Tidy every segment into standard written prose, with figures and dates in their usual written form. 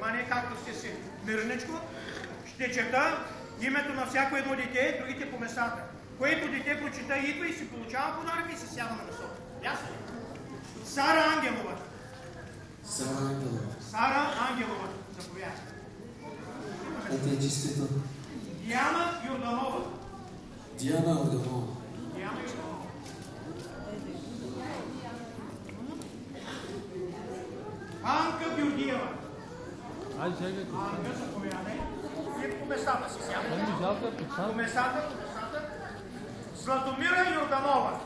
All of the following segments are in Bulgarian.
внимание, както сте си мирничко. Ще чета името на всяко едно дете, другите по местата. Което дете прочита, идва и си получава подарък и си сяда на месото. Ясно ли? Сара Ангелова. Сара Ангелова. Сара Ангелова. Заповядайте. Отечеството. Диана Йорданова. Диана Йорданова. Диана Йорданова. Анка Георгиева. Анка, заповядай. И по местата си сяда. По местата. Златомира Йорданова.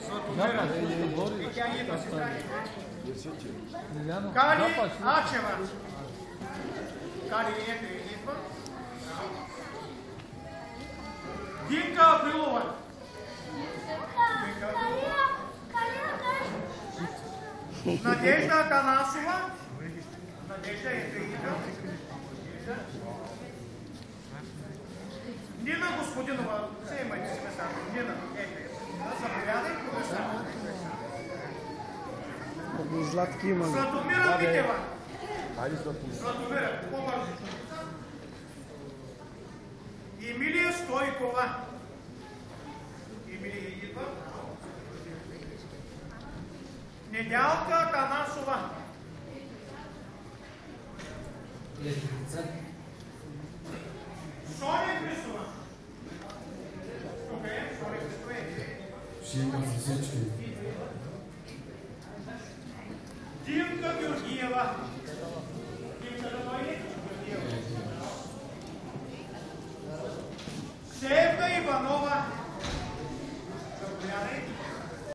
Златомира. И тя идва си стане. Кали Ачева. Кали идва. Динка Априлова. Надежда Атанасова. Надежда идва. Нина Господинова. Вземайте си местата. Нина, заповядай по местата. Златки има. Златомира Митева. Златомира, по-бързо. Емилия Стойкова. Емилия идва. Недялка Танасова. Соня Христова. Соня Христова. Жека за всички.